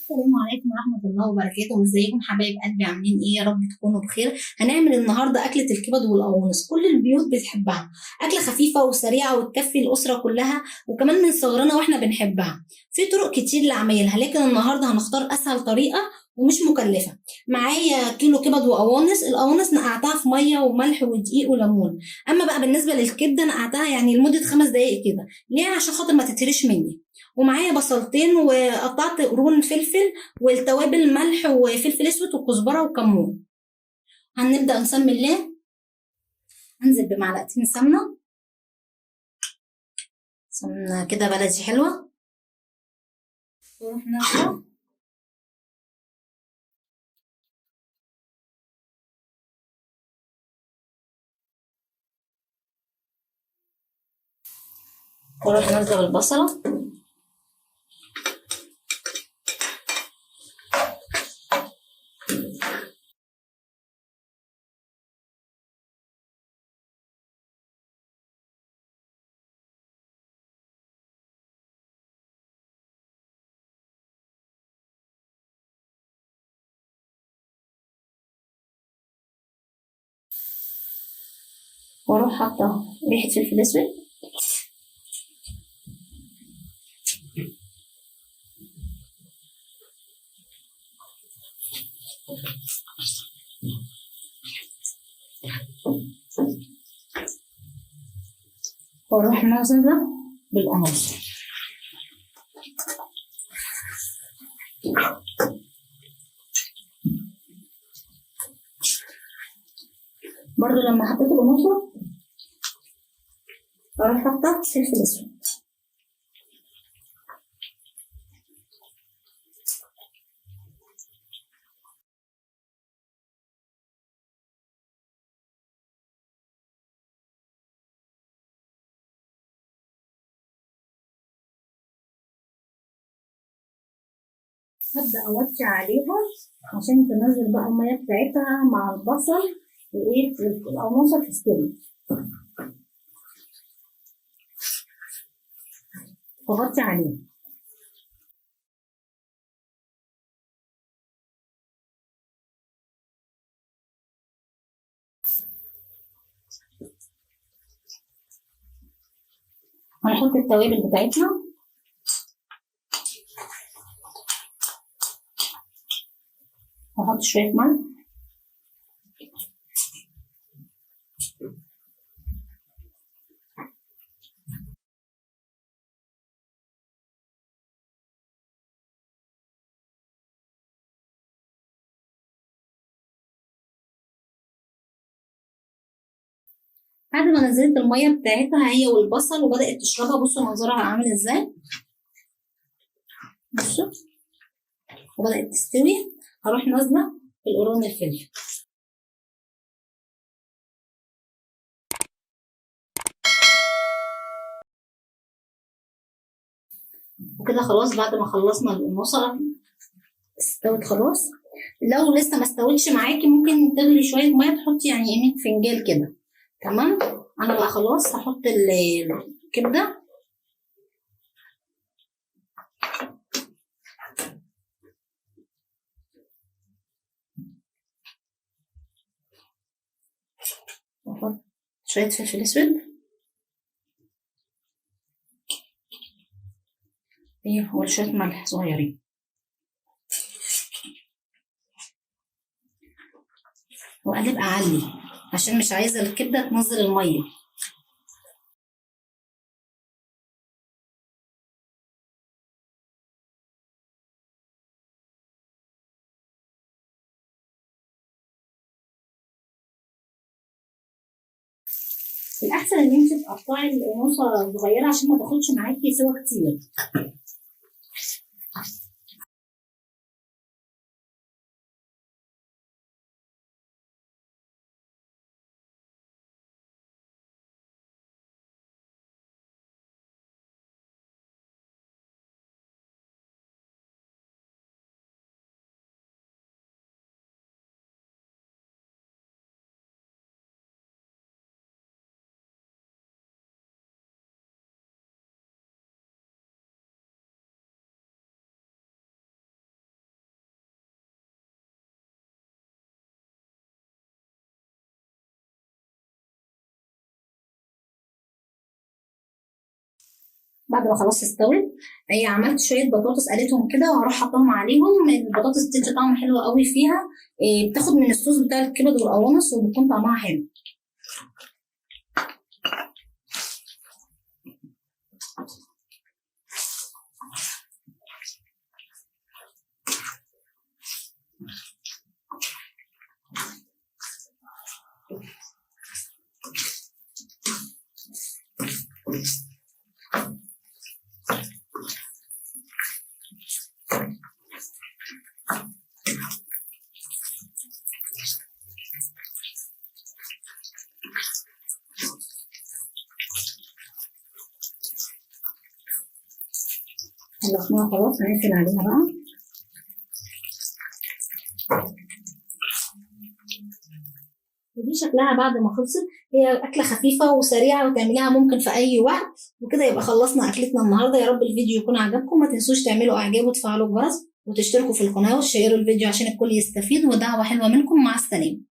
السلام عليكم ورحمة الله وبركاته، ازيكم حبايب قلبي؟ عاملين ايه؟ يا رب تكونوا بخير. هنعمل النهارده أكلة الكبد والقوانص، كل البيوت بتحبها. أكلة خفيفة وسريعة وتكفي الأسرة كلها، وكمان من صغرنا واحنا بنحبها. في طرق كتير لعمايلها، لكن النهارده هنختار أسهل طريقة ومش مكلفة. معايا كيلو كبد وقوانص. القوانص نقعتها في مية وملح ودقيق وليمون. أما بقى بالنسبة للكبدة نقعتها يعني لمدة 5 دقايق كده. ليه؟ عشان خاطر ما تتهرش مني. ومعايا بصلتين وقطعت قرون فلفل، والتوابل ملح وفلفل اسود وكزبره وكمون. هنبدا نسمي الله. هنزل بمعلقتين سمنه كده بلدي حلوه، واروح نازله واروح نازله بالبصله، واروح حاطه ريحه فلفل اسود، واروح نازله بالقمص. برضو لما حطيت القمص اروح حاطه فلفل اسود. هبدأ أوطي عليها عشان تنزل بقى المية بتاعتها مع البصل وإيه والقوانص تستوي. وأغطي عليها. هنحط التوابل بتاعتنا. هحط شوية ملح، بعد ما نزلت المية بتاعتها هي والبصل وبدأت تشربها. بصوا منظرها عامل ازاي، بصوا، وبدأت تستوي. هروح نازلة بالقرون الفلفل. وكده خلاص، بعد ما خلصنا البصلة استوت خلاص. لو لسه ما استوتش معاكي ممكن تغلي شوية مية، تحطي يعني قيمة فنجان كده. تمام. انا بقى خلاص هحط الكبدة. واحط شوية فلفل اسود، ايه، وشوية ملح صغيرين. واقلب اعلي عشان مش عايزة الكبدة تنزل المية. الأحسن إن أنت تقطعي القماصة صغيرة عشان ما تاخدش معاكي سوا كتير. بعد ما خلاص استوت، عملت شويه بطاطس قليتهم كده وهروح حطاهم عليهم. البطاطس بتدي طعم حلو قوي فيها، بتاخد من الصوص بتاع الكبد والقوانص وبتكون طعمها حلو. خلصناها خلاص، هنقفل عليها بقى. ودي شكلها بعد ما خلصت. هي أكلة خفيفة وسريعة وتعمليها ممكن في أي وقت. وكده يبقى خلصنا أكلتنا النهاردة. يا رب الفيديو يكون عجبكم. ما تنسوش تعملوا إعجاب وتفعلوا الجرس وتشتركوا في القناة وتشيروا الفيديو عشان الكل يستفيد. ودعوة حلوة منكم. مع السلامة.